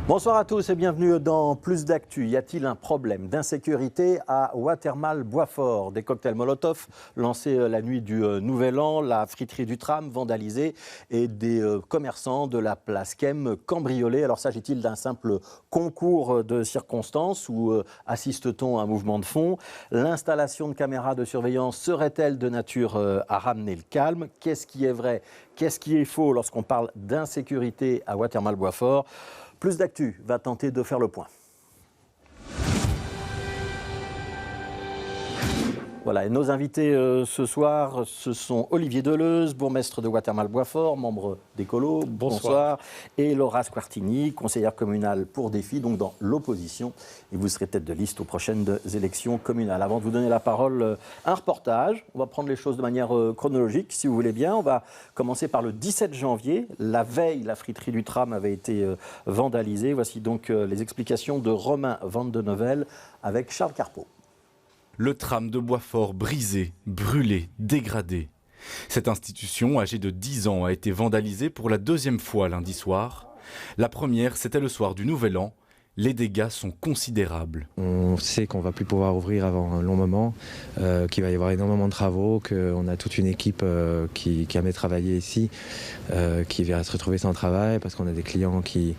Bonsoir à tous et bienvenue dans Plus d'actu. Y a-t-il un problème d'insécurité à Watermal-Boisfort? Des cocktails Molotov lancés la nuit du Nouvel An, la friterie du tram vandalisée et des commerçants de la place Kem cambriolés. Alors s'agit-il d'un simple concours de circonstances ou assiste-t-on à un mouvement de fond? L'installation de caméras de surveillance serait-elle de nature à ramener le calme? Qu'est-ce qui est vrai? Qu'est-ce qui est faux lorsqu'on parle d'insécurité à Watermal-Boisfort? Plus d'actu va tenter de faire le point. Voilà, et nos invités ce soir, ce sont Olivier Deleuze, bourgmestre de Watermal-Boisfort, membre d'Écolo, bonsoir, et Laura Squartini, conseillère communale pour Défi, donc dans l'opposition, et vous serez tête de liste aux prochaines élections communales. Avant de vous donner la parole, un reportage, on va prendre les choses de manière chronologique, si vous voulez bien. On va commencer par le 17 janvier, la veille, la friterie du tram avait été vandalisée. Voici donc les explications de Romain Vandeneuvel avec Charles Carpeau. Le tram de Boisfort brisé, brûlé, dégradé. Cette institution, âgée de 10 ans, a été vandalisée pour la deuxième fois lundi soir. La première, c'était le soir du Nouvel An. Les dégâts sont considérables. On sait qu'on ne va plus pouvoir ouvrir avant un long moment, qu'il va y avoir énormément de travaux, qu'on a toute une équipe qui a jamais travaillé ici, qui va se retrouver sans travail parce qu'on a des clients qui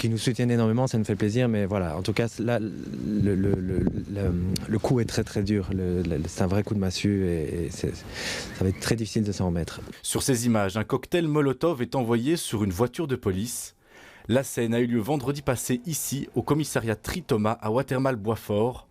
nous soutiennent énormément, ça nous fait plaisir. Mais voilà, en tout cas, là, le coup est très très dur. C'est un vrai coup de massue et ça va être très difficile de s'en remettre. Sur ces images, un cocktail Molotov est envoyé sur une voiture de police. La scène a eu lieu vendredi passé ici, au commissariat Trithomas à Watermal-Boisfort.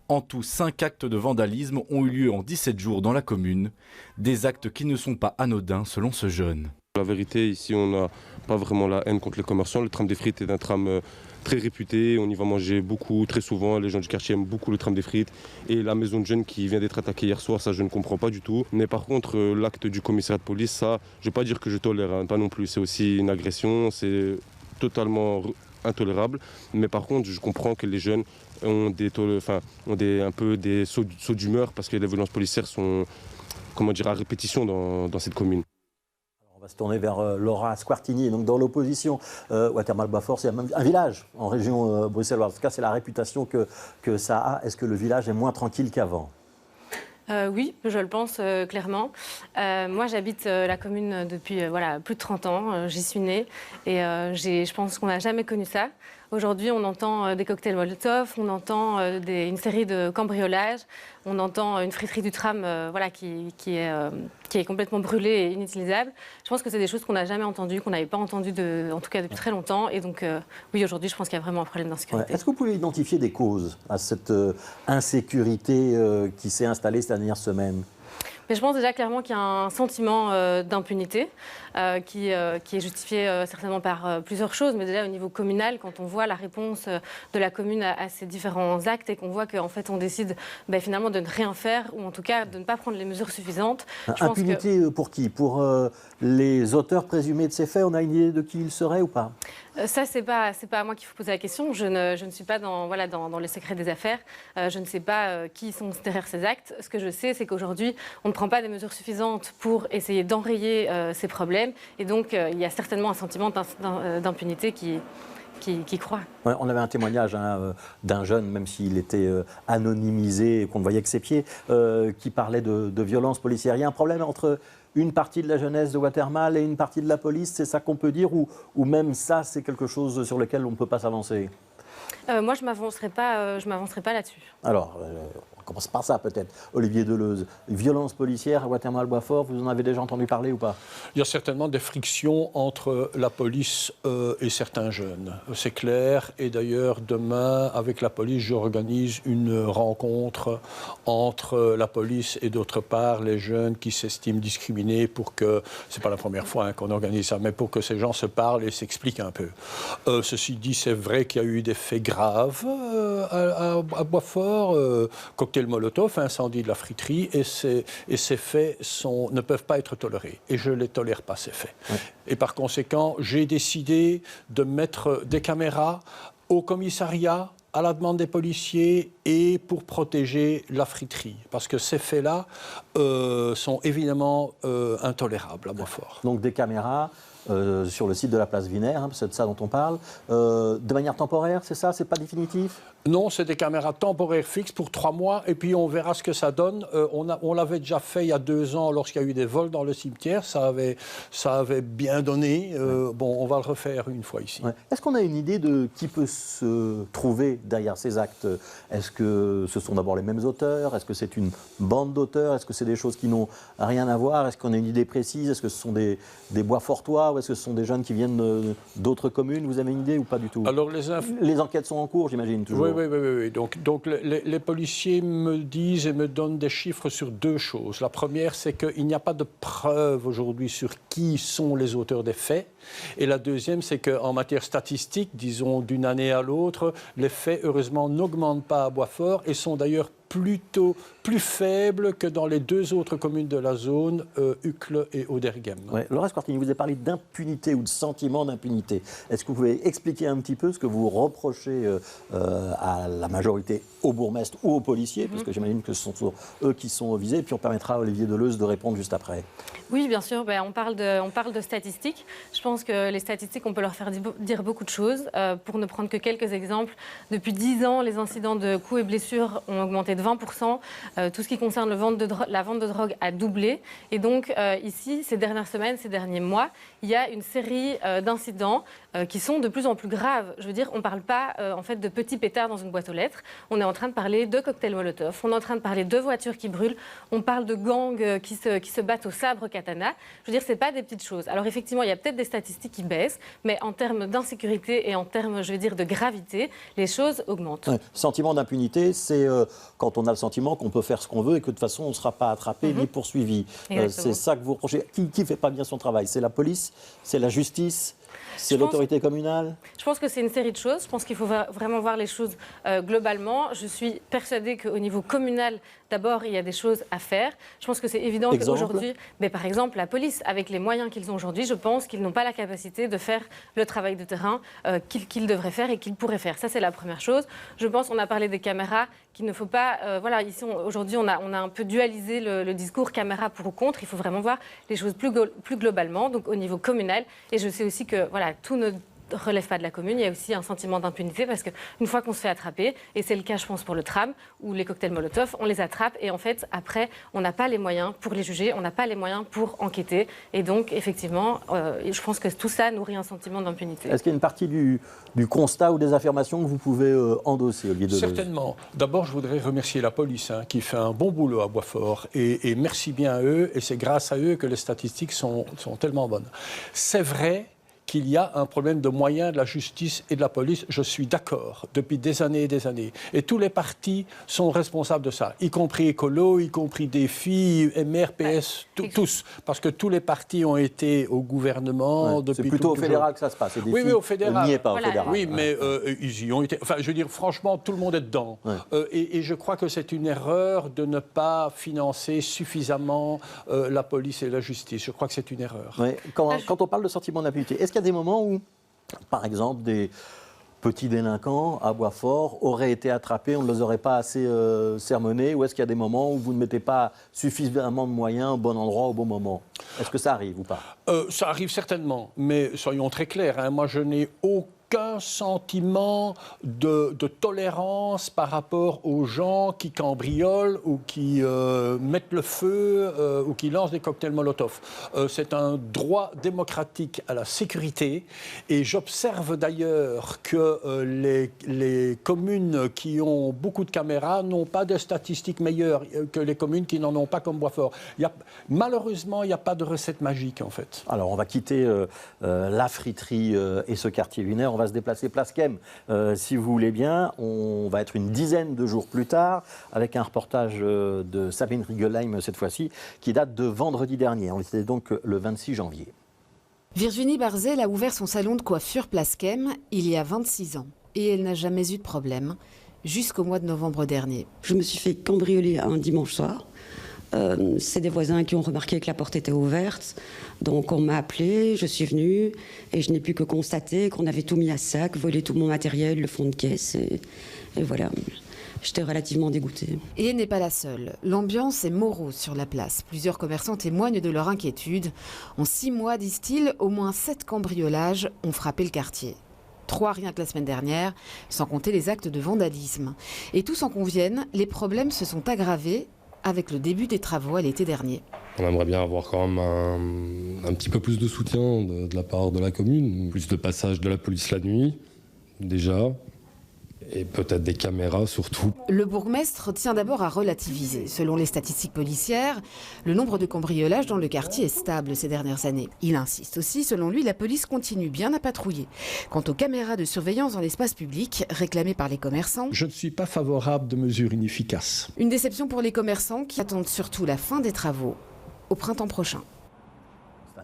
En tout, 5 actes de vandalisme ont eu lieu en 17 jours dans la commune. Des actes qui ne sont pas anodins selon ce jeune. La vérité, ici, on n'a pas vraiment la haine contre les commerçants. Le tram des frites est un tram très réputé. On y va manger beaucoup, très souvent. Les gens du quartier aiment beaucoup le tram des frites. Et la maison de jeunes qui vient d'être attaquée hier soir, ça, je ne comprends pas du tout. Mais par contre, l'acte du commissariat de police, ça, je ne vais pas dire que je tolère, hein, pas non plus. C'est aussi une agression, c'est totalement intolérable, mais par contre je comprends que les jeunes ont un peu des sauts d'humeur parce que les violences policières sont à répétition dans cette commune. On va se tourner vers Laura Squartini, donc dans l'opposition. Watermal-Boisfort, c'est un village en région bruxelloise. En tout cas, c'est la réputation que ça a. Est-ce que le village est moins tranquille qu'avant ? Oui, je le pense clairement. Moi, j'habite la commune depuis plus de 30 ans. J'y suis née et je pense qu'on n'a jamais connu ça. Aujourd'hui, on entend des cocktails Molotov, on entend une série de cambriolages, on entend une friterie du tram qui est complètement brûlée et inutilisable. Je pense que c'est des choses qu'on n'a jamais entendues, qu'on n'avait pas entendues en tout cas depuis très longtemps. Et donc, oui, aujourd'hui, je pense qu'il y a vraiment un problème d'insécurité. Est-ce que vous pouvez identifier des causes à cette insécurité qui s'est installée ces dernières semaines ? Mais je pense déjà clairement qu'il y a un sentiment d'impunité qui est justifié certainement par plusieurs choses. Mais déjà au niveau communal, quand on voit la réponse de la commune à ces différents actes et qu'on voit qu'en fait on décide finalement de ne rien faire ou en tout cas de ne pas prendre les mesures suffisantes. Impunité pour qui ? Pour les auteurs présumés de ces faits ? On a une idée de qui ils seraient ou pas ? Ça, c'est pas à moi qu'il faut poser la question. Je ne suis pas dans les secrets des affaires. Je ne sais pas qui sont derrière ces actes. Ce que je sais, c'est qu'aujourd'hui, on ne prend pas des mesures suffisantes pour essayer d'enrayer ces problèmes. Et donc, il y a certainement un sentiment d'impunité qui croît. Ouais, on avait un témoignage d'un jeune, même s'il était anonymisé et qu'on ne voyait que ses pieds, qui parlait de violences policières. Il y a un problème entre une partie de la jeunesse de Watermal et une partie de la police, c'est ça qu'on peut dire, ou même ça, c'est quelque chose sur lequel on ne peut pas s'avancer ? Moi, je m'avancerai pas là-dessus. Alors, on commence par ça peut-être. Olivier Deleuze, violence policière à Watermal-Boisfort, vous en avez déjà entendu parler ou pas ? Il y a certainement des frictions entre la police et certains jeunes, c'est clair. Et d'ailleurs, demain, avec la police, j'organise une rencontre entre la police et d'autre part les jeunes qui s'estiment discriminés pour que, c'est pas la première fois qu'on organise ça, mais pour que ces gens se parlent et s'expliquent un peu. Ceci dit, c'est vrai qu'il y a eu des faits graves à Boisfort, cocktail Molotov, incendie de la friterie, et ces faits ne peuvent pas être tolérés. Et je ne les tolère pas, ces faits. Ouais. Et par conséquent, j'ai décidé de mettre des caméras au commissariat, à la demande des policiers et pour protéger la friterie. Parce que ces faits-là sont évidemment intolérables à Boisfort. Donc des caméras sur le site de la place Wiener, hein, c'est de ça dont on parle, de manière temporaire, c'est ça? C'est pas définitif? Non, c'est des caméras temporaires fixes pour 3 mois et puis on verra ce que ça donne. On l'avait déjà fait il y a 2 ans lorsqu'il y a eu des vols dans le cimetière. Ça avait bien donné. Bon, on va le refaire une fois ici. Ouais. Est-ce qu'on a une idée de qui peut se trouver derrière ces actes? Est-ce que ce sont d'abord les mêmes auteurs? Est-ce que c'est une bande d'auteurs? Est-ce que c'est des choses qui n'ont rien à voir? Est-ce qu'on a une idée précise? Est-ce que ce sont des Boisfortois ou est-ce que ce sont des jeunes qui viennent d'autres communes? Vous avez une idée ou pas du tout? Alors les enquêtes sont en cours, j'imagine, toujours. Oui. Donc les policiers me disent et me donnent des chiffres sur 2 choses. La première, c'est qu'il n'y a pas de preuves aujourd'hui sur qui sont les auteurs des faits. Et la deuxième, c'est qu'en matière statistique, disons d'une année à l'autre, les faits, heureusement, n'augmentent pas à Boisfort et sont d'ailleurs plutôt plus faibles que dans les 2 autres communes de la zone, Uccle et Oderghem. Ouais. Laura Squartini, vous avez parlé d'impunité ou de sentiment d'impunité. Est-ce que vous pouvez expliquer un petit peu ce que vous reprochez à la majorité, au bourgmestre ou aux policiers, parce que j'imagine que ce sont eux qui sont visés, et puis on permettra à Olivier Deleuze de répondre juste après. Oui, bien sûr, on parle de statistiques. Je pense que les statistiques, on peut leur faire dire beaucoup de choses. Pour ne prendre que quelques exemples, depuis 10 ans, les incidents de coups et blessures ont augmenté de 20%. Tout ce qui concerne la vente de drogue a doublé. Et donc, ici, ces dernières semaines, ces derniers mois, il y a une série d'incidents qui sont de plus en plus graves. Je veux dire, on ne parle pas en fait de petits pétards dans une boîte aux lettres. On est en train de parler de cocktails Molotov. On est en train de parler de voitures qui brûlent. On parle de gangs qui se battent au sabre katana. Je veux dire, ce n'est pas des petites choses. Alors effectivement, il y a peut-être des statistiques qui baissent, mais en termes d'insécurité et en termes, je veux dire, de gravité, les choses augmentent. Ouais. Sentiment d'impunité, c'est quand on a le sentiment qu'on peut faire ce qu'on veut et que de toute façon, on ne sera pas attrapé ni poursuivi. C'est ça que vous reprochez. Qui ne fait pas bien son travail? C'est la police? C'est la justice? C'est l'autorité communale? Je pense que c'est une série de choses. Je pense qu'il faut vraiment voir les choses globalement. Je suis persuadée qu'au niveau communal, d'abord, il y a des choses à faire. Je pense que c'est évident qu'aujourd'hui, par exemple, la police, avec les moyens qu'ils ont aujourd'hui, je pense qu'ils n'ont pas la capacité de faire le travail de terrain qu'ils devraient faire et qu'ils pourraient faire. Ça, c'est la première chose. Je pense qu'on a parlé des caméras, qu'il ne faut pas... ici, aujourd'hui, on a un peu dualisé le discours caméra pour ou contre. Il faut vraiment voir les choses plus globalement, donc au niveau communal. Et je sais aussi que tout ne relève pas de la commune, il y a aussi un sentiment d'impunité parce qu'une fois qu'on se fait attraper, et c'est le cas je pense pour le tram ou les cocktails Molotov, on les attrape et en fait après on n'a pas les moyens pour les juger, on n'a pas les moyens pour enquêter et donc effectivement je pense que tout ça nourrit un sentiment d'impunité. Est-ce qu'il y a une partie du constat ou des affirmations que vous pouvez endosser, Olivier Deleuze? Certainement. D'abord je voudrais remercier la police qui fait un bon boulot à Boisfort et merci bien à eux et c'est grâce à eux que les statistiques sont tellement bonnes. C'est vrai qu'il y a un problème de moyens de la justice et de la police, je suis d'accord, depuis des années et des années. Et tous les partis sont responsables de ça, y compris Écolo, y compris Défi, MR, PS, tous. Parce que tous les partis ont été au gouvernement depuis... C'est plutôt au fédéral que ça se passe. Oui, au fédéral. N'y est pas au fédéral. Oui, mais ils y ont été... Enfin, je veux dire, franchement, tout le monde est dedans. Et je crois que c'est une erreur de ne pas financer suffisamment la police et la justice. Je crois que c'est une erreur. Quand on parle de sentiment d'impunité, est-ce qu'il y a des moments où, par exemple, des petits délinquants à Boisfort auraient été attrapés, on ne les aurait pas assez sermonnés, ou est-ce qu'il y a des moments où vous ne mettez pas suffisamment de moyens au bon endroit, au bon moment? Est-ce que ça arrive ou pas? Ça arrive certainement, mais soyons très clairs, moi je n'ai aucun sentiment de tolérance par rapport aux gens qui cambriolent ou qui mettent le feu ou qui lancent des cocktails Molotov. C'est un droit démocratique à la sécurité et j'observe d'ailleurs que les communes qui ont beaucoup de caméras n'ont pas de statistiques meilleures que les communes qui n'en ont pas comme Boisfort. Malheureusement, il n'y a pas de recette magique en fait. Alors on va quitter la friterie et ce quartier Wiener. On va se déplacer place Kem, si vous voulez bien. On va être une dizaine de jours plus tard avec un reportage de Sabine Rigelheim cette fois-ci, qui date de vendredi dernier. On était donc le 26 janvier. Virginie Barzel a ouvert son salon de coiffure place Kem il y a 26 ans. Et elle n'a jamais eu de problème, jusqu'au mois de novembre dernier. Je me suis fait cambrioler un dimanche soir. C'est des voisins qui ont remarqué que la porte était ouverte. Donc on m'a appelé, je suis venue et je n'ai pu que constater qu'on avait tout mis à sac, volé tout mon matériel, le fond de caisse et voilà. j'étais relativement dégoûtée. Et elle n'est pas la seule. L'ambiance est morose sur la place. Plusieurs commerçants témoignent de leur inquiétude. En 6 mois, disent-ils, au moins 7 cambriolages ont frappé le quartier. 3 rien que la semaine dernière, sans compter les actes de vandalisme. Et tous en conviennent, les problèmes se sont aggravés avec le début des travaux à l'été dernier. On aimerait bien avoir quand même un petit peu plus de soutien de la part de la commune, plus de passage de la police la nuit, déjà, et peut-être des caméras surtout. Le bourgmestre tient d'abord à relativiser. Selon les statistiques policières, le nombre de cambriolages dans le quartier est stable ces dernières années. Il insiste aussi, selon lui, la police continue bien à patrouiller. Quant aux caméras de surveillance dans l'espace public, réclamées par les commerçants... Je ne suis pas favorable de mesures inefficaces. Une déception pour les commerçants qui attendent surtout la fin des travaux au printemps prochain.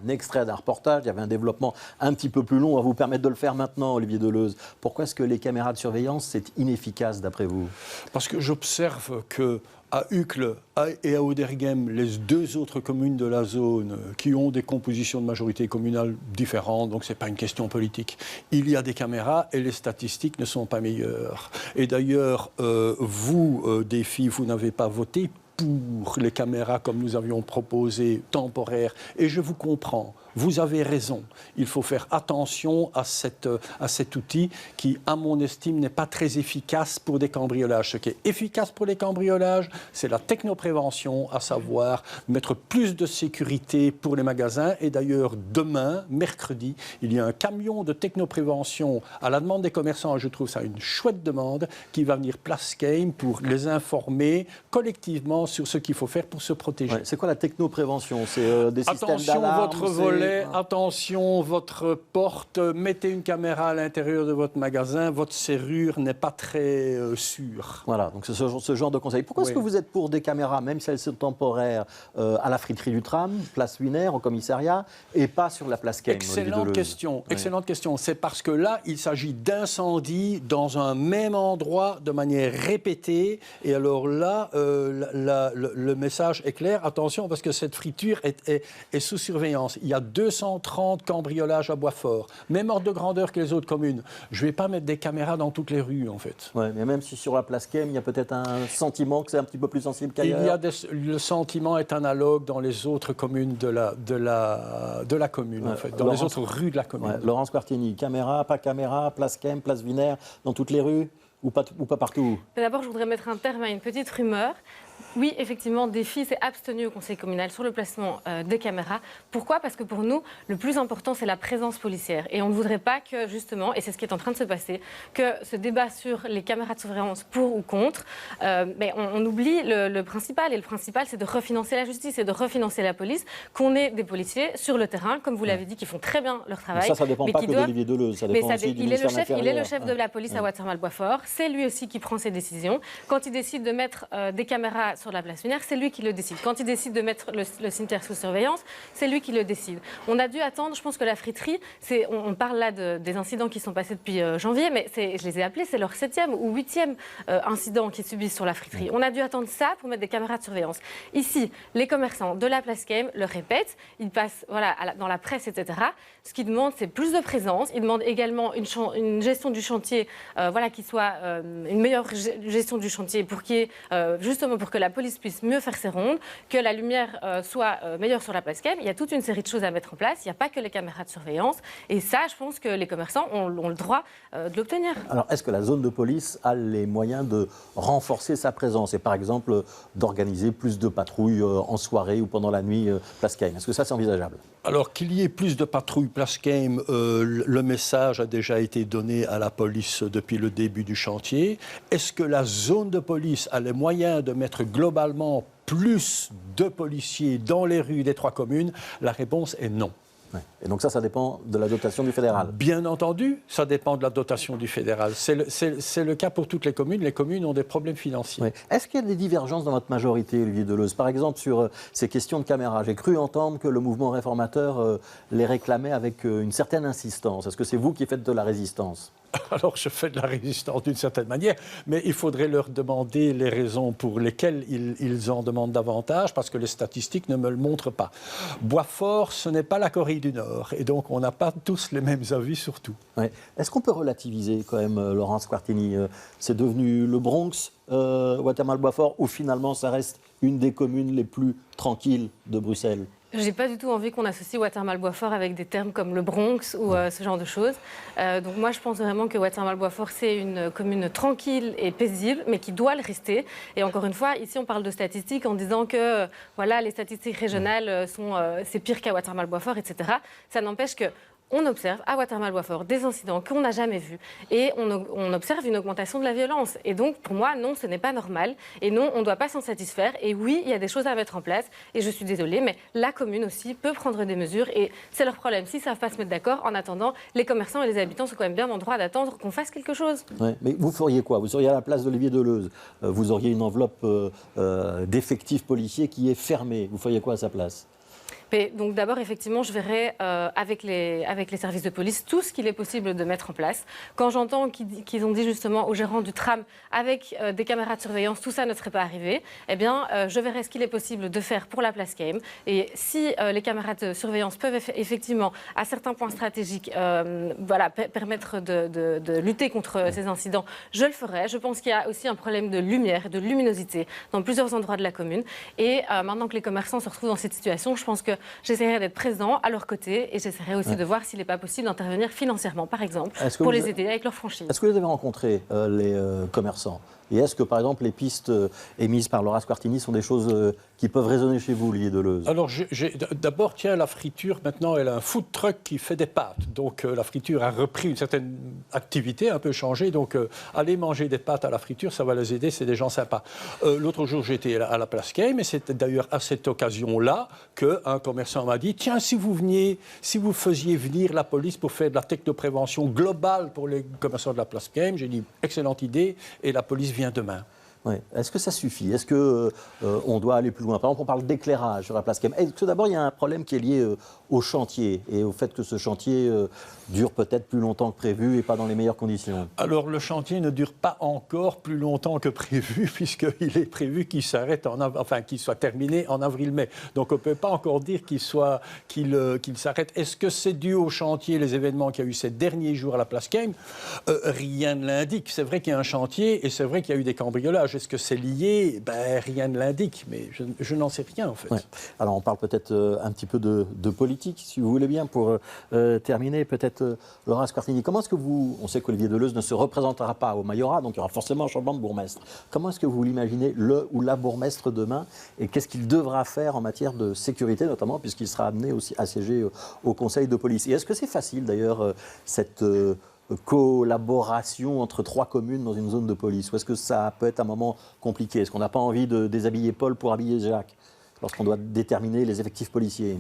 Un extrait d'un reportage, il y avait un développement un petit peu plus long, on va vous permettre de le faire maintenant, Olivier Deleuze. Pourquoi est-ce que les caméras de surveillance, c'est inefficace d'après vous? Parce que j'observe qu'à Uccle et à Auderghem, les 2 autres communes de la zone qui ont des compositions de majorité communale différentes, donc ce n'est pas une question politique. Il y a des caméras et les statistiques ne sont pas meilleures. Et d'ailleurs, vous, Défi, vous n'avez pas voté pour les caméras comme nous avions proposé, temporaires. Et je vous comprends, vous avez raison. Il faut faire attention à cet outil qui, à mon estime, n'est pas très efficace pour des cambriolages. Ce qui est efficace pour les cambriolages, c'est la technoprévention, à savoir mettre plus de sécurité pour les magasins. Et d'ailleurs, demain, mercredi, il y a un camion de technoprévention à la demande des commerçants, et je trouve ça une chouette demande, qui va venir Place Game pour les informer collectivement sur ce qu'il faut faire pour se protéger. Ouais, c'est quoi la technoprévention? C'est des systèmes d'alarme? Attention, votre volet, attention, votre porte, mettez une caméra à l'intérieur de votre magasin, votre serrure n'est pas très sûre. Voilà, donc c'est ce genre de conseil. Pourquoi est-ce que vous êtes pour des caméras, même si elles sont temporaires, à la friterie du tram, place Wiener, au commissariat, et pas sur la place Game? Excellente question, excellente question. C'est parce que là, il s'agit d'incendies dans un même endroit de manière répétée. Et alors là, le message est clair. Attention, parce que cette friture est sous surveillance. Il y a 230 cambriolages à Boisfort, même ordre de grandeur que les autres communes. Je ne vais pas mettre des caméras dans toutes les rues, en fait. Oui, mais même si sur la place Game, il y a peut-être un sentiment que c'est un petit peu plus sensible qu'ailleurs. Le sentiment est analogue dans les autres communes de la commune, en fait, dans les autres rues de la commune. Ouais, Laurence Quartieni, caméra, pas caméra, place Game, place Wiener, dans toutes les rues ou pas partout? D'abord, je voudrais mettre un terme à une petite rumeur. Oui, effectivement, Défi s'est abstenu au conseil communal sur le placement des caméras. Pourquoi? Parce que pour nous, le plus important, c'est la présence policière. Et on ne voudrait pas que, justement, et c'est ce qui est en train de se passer, que ce débat sur les caméras de surveillance pour ou contre, mais on oublie le principal. Et le principal, c'est de refinancer la justice et de refinancer la police, qu'on ait des policiers sur le terrain, comme vous l'avez dit, qui font très bien leur travail. Mais ça dépend pas que d'Olivier Deleuze, ça dépend aussi du ministère de l'Intérieur. Il est le chef de la police à Watermal-Boisfort. C'est lui aussi qui prend ses décisions. Quand il décide de mettre des caméras sur la place Wiener, c'est lui qui le décide. Quand il décide de mettre le cimetière sous surveillance, c'est lui qui le décide. On a dû attendre, je pense que la friterie, on parle là des incidents qui sont passés depuis janvier, mais je les ai appelés, c'est leur 7e ou 8e incident qu'ils subissent sur la friterie. On a dû attendre ça pour mettre des caméras de surveillance. Ici, les commerçants de la place Game le répètent, ils passent dans la presse, etc. Ce qu'ils demandent, c'est plus de présence. Ils demandent également une gestion du chantier, qui soit une meilleure gestion du chantier justement pour que la police puisse mieux faire ses rondes, que la lumière soit meilleure sur la place Game. Il y a toute une série de choses à mettre en place. Il n'y a pas que les caméras de surveillance. Et ça, je pense que les commerçants ont le droit de l'obtenir. Alors, est-ce que la zone de police a les moyens de renforcer sa présence et par exemple d'organiser plus de patrouilles en soirée ou pendant la nuit place Game? Est-ce que ça, c'est envisageable? Alors, qu'il y ait plus de patrouilles place Game, le message a déjà été donné à la police depuis le début du chantier. Est-ce que la zone de police a les moyens de mettre globalement plus de policiers dans les rues des 3 communes? La réponse est non. Ouais. Et donc ça dépend de la dotation du fédéral? Bien entendu, ça dépend de la dotation du fédéral. C'est le cas pour toutes les communes. Les communes ont des problèmes financiers. Oui. Est-ce qu'il y a des divergences dans votre majorité, Olivier Deleuze? Par exemple, sur ces questions de caméras. J'ai cru entendre que le mouvement réformateur les réclamait avec une certaine insistance. Est-ce que c'est vous qui faites de la résistance? Alors je fais de la résistance d'une certaine manière, mais il faudrait leur demander les raisons pour lesquelles ils en demandent davantage, parce que les statistiques ne me le montrent pas. Boisfort, ce n'est pas la Corée du Nord, et donc on n'a pas tous les mêmes avis sur tout. Ouais. Est-ce qu'on peut relativiser quand même, Laurence Quartini? C'est devenu le Bronx, Watermal-Boisfort, ou finalement ça reste une des communes les plus tranquilles de Bruxelles? Je n'ai pas du tout envie qu'on associe Watermal-Boisfort avec des termes comme le Bronx ou ce genre de choses. Donc moi, je pense vraiment que Watermal-Boisfort, c'est une commune tranquille et paisible, mais qui doit le rester. Et encore une fois, ici, on parle de statistiques en disant que voilà, les statistiques régionales c'est pire qu'à Watermal-Boisfort, etc. Ça n'empêche que on observe à Watermal-Boisfort des incidents qu'on n'a jamais vus et on observe une augmentation de la violence. Et donc, pour moi, non, ce n'est pas normal. Et non, on ne doit pas s'en satisfaire. Et oui, il y a des choses à mettre en place. Et je suis désolée, mais la commune aussi peut prendre des mesures. Et c'est leur problème. S'ils ne savent pas se mettre d'accord, en attendant, les commerçants et les habitants sont quand même bien en droit d'attendre qu'on fasse quelque chose. Ouais, mais vous feriez quoi? Vous seriez à la place d'Olivier Deleuze. Vous auriez une enveloppe d'effectifs policiers qui est fermée. Vous feriez quoi à sa place? Mais donc d'abord, effectivement, je verrai avec les services de police tout ce qu'il est possible de mettre en place. Quand j'entends qu'ils ont dit justement aux gérants du tram avec des caméras de surveillance, tout ça ne serait pas arrivé, eh bien, je verrai ce qu'il est possible de faire pour la place Game. Et si les caméras de surveillance peuvent effectivement, à certains points stratégiques, permettre de lutter contre ces incidents, je le ferai. Je pense qu'il y a aussi un problème de lumière et de luminosité dans plusieurs endroits de la commune. Et maintenant que les commerçants se retrouvent dans cette situation, je pense que j'essaierai d'être présent à leur côté et j'essaierai aussi de voir s'il n'est pas possible d'intervenir financièrement, par exemple, pour les aider avec leur franchise. Est-ce que vous avez rencontré les commerçants? Et est-ce que, par exemple, les pistes émises par Laurence Quartini sont des choses qui peuvent résonner chez vous, Olivier Deleuze? Alors, d'abord, tiens, la friture, maintenant, elle a un food truck qui fait des pâtes. Donc, la friture a repris une certaine activité, un peu changée. Donc, aller manger des pâtes à la friture, ça va les aider, c'est des gens sympas. L'autre jour, j'étais à la place Game, et c'était d'ailleurs à cette occasion-là qu'un commerçant m'a dit, tiens, si vous faisiez venir la police pour faire de la technoprévention globale pour les commerçants de la place Game, j'ai dit, excellente idée, et la police vient demain. Ouais. Est-ce que ça suffit? Est-ce qu'on doit aller plus loin? Par exemple, on parle d'éclairage sur la place Game. Est-ce que d'abord, il y a un problème qui est lié au chantier et au fait que ce chantier dure peut-être plus longtemps que prévu et pas dans les meilleures conditions? Alors, le chantier ne dure pas encore plus longtemps que prévu, puisqu'il est prévu qu'il s'arrête qu'il soit terminé en avril-mai. Donc, on ne peut pas encore dire qu'il s'arrête. Est-ce que c'est dû au chantier, les événements qu'il y a eu ces derniers jours à la place Game? Rien ne l'indique. C'est vrai qu'il y a un chantier et c'est vrai qu'il y a eu des cambriolages. Est-ce que c'est lié? Rien ne l'indique, mais je n'en sais rien en fait. Ouais. Alors on parle peut-être un petit peu de politique, si vous voulez bien, pour terminer. Peut-être, Laurence Quartini, comment est-ce que on sait qu'Olivier Deleuze ne se représentera pas au Majorat, donc il y aura forcément un changement de bourgmestre. Comment est-ce que vous l'imaginez, le ou la bourgmestre demain, et qu'est-ce qu'il devra faire en matière de sécurité, notamment, puisqu'il sera amené aussi à siéger au Conseil de police? Et est-ce que c'est facile, d'ailleurs, cette collaboration entre 3 communes dans une zone de police? Ou est-ce que ça peut être un moment compliqué? Est-ce qu'on n'a pas envie de déshabiller Paul pour habiller Jacques lorsqu'on doit déterminer les effectifs policiers?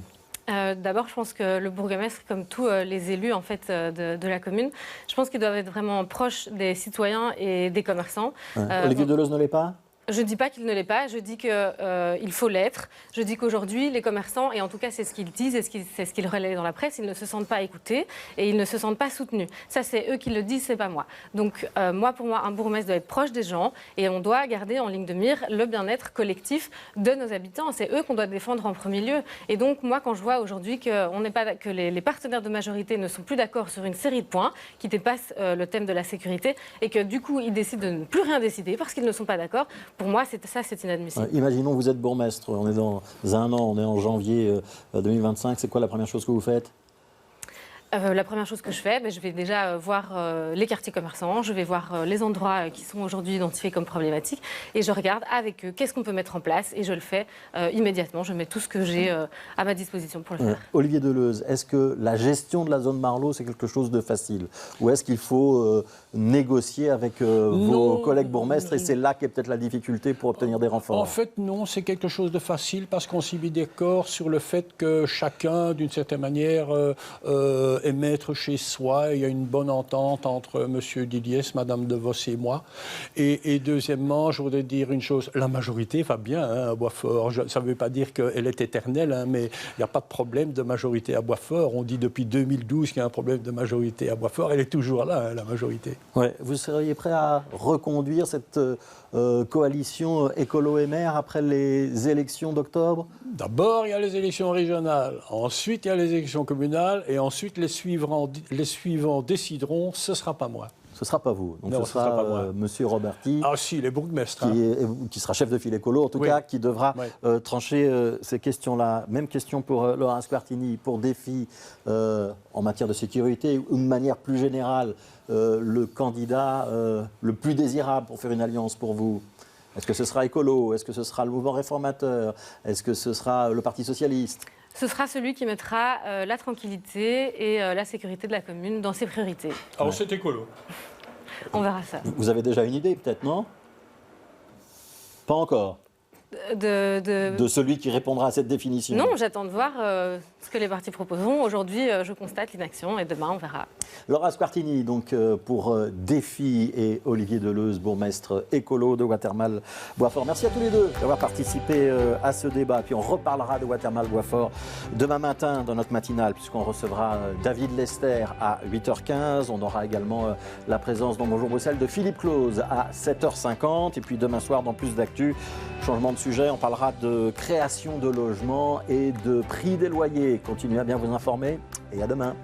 D'abord, je pense que le bourgmestre, comme tous les élus en fait, de la commune, je pense qu'ils doivent être vraiment proches des citoyens et des commerçants. Ouais. Olivier Deleuze ne l'est pas? Je ne dis pas qu'il ne l'est pas, je dis qu'il faut l'être. Je dis qu'aujourd'hui, les commerçants, et en tout cas c'est ce qu'ils disent et c'est ce qu'ils relaient dans la presse, ils ne se sentent pas écoutés et ils ne se sentent pas soutenus. Ça, c'est eux qui le disent, c'est pas moi. Donc pour moi, un bourgmestre doit être proche des gens et on doit garder en ligne de mire le bien-être collectif de nos habitants. C'est eux qu'on doit défendre en premier lieu. Et donc moi, quand je vois aujourd'hui que les partenaires de majorité ne sont plus d'accord sur une série de points qui dépassent le thème de la sécurité et que du coup, ils décident de ne plus rien décider parce qu'ils ne sont pas d'accord, pour moi, c'est inadmissible. Imaginons, vous êtes bourgmestre, on est dans un an, on est en janvier 2025, c'est quoi la première chose que vous faites? La première chose que je fais, je vais déjà voir les quartiers commerçants, je vais voir les endroits qui sont aujourd'hui identifiés comme problématiques et je regarde avec eux qu'est-ce qu'on peut mettre en place et je le fais immédiatement. Je mets tout ce que j'ai à ma disposition pour le faire. Olivier Deleuze, est-ce que la gestion de la zone Marlot, c'est quelque chose de facile? Ou est-ce qu'il faut négocier avec vos collègues bourgmestres et c'est là qu'est peut-être la difficulté pour obtenir des renforts? En fait, non, c'est quelque chose de facile parce qu'on s'y met d'accord sur le fait que chacun, d'une certaine manière, est maître chez soi. Il y a une bonne entente entre M. Diliès, Mme De Vos et moi. Et deuxièmement, je voudrais dire une chose, la majorité va bien à Boitsfort. Ça ne veut pas dire qu'elle est éternelle, mais il n'y a pas de problème de majorité à Boitsfort. On dit depuis 2012 qu'il y a un problème de majorité à Boitsfort. Elle est toujours là, la majorité. Ouais. Vous seriez prêt à reconduire cette coalition écolo-MR après les élections d'octobre? D'abord, il y a les élections régionales. Ensuite, il y a les élections communales. Et ensuite, les suivants décideront. Ce ne sera pas moi. Ce ne sera pas vous. Donc non, ce sera Monsieur Roberti. Ah si, les bourgmestres. Qui sera chef de file écolo, en tout cas, qui devra trancher ces questions-là. Même question pour Laura Squartini, pour défi en matière de sécurité, ou de manière plus générale, le candidat le plus désirable pour faire une alliance pour vous? Est-ce que ce sera écolo? Est-ce que ce sera le mouvement réformateur? Est-ce que ce sera le Parti socialiste? Ce sera celui qui mettra la tranquillité et la sécurité de la commune dans ses priorités. Alors c'est écolo. On verra ça. Vous avez déjà une idée peut-être, non? Pas encore. De celui qui répondra à cette définition? Non, j'attends de voir ce que les partis proposeront. Aujourd'hui, je constate l'inaction et demain, on verra. Laura Squartini, donc pour Défi, et Olivier Deleuze, bourgmestre écolo de Watermal-Boitsfort. Merci à tous les deux d'avoir participé à ce débat. Puis on reparlera de Watermal-Boitsfort demain matin dans notre matinale, puisqu'on recevra David Lester à 8h15. On aura également la présence dans Bonjour Bruxelles de Philippe Clause à 7h50. Et puis demain soir, dans Plus d'actu, changement de sujet, on parlera de création de logements et de prix des loyers. Continuez à bien vous informer et à demain.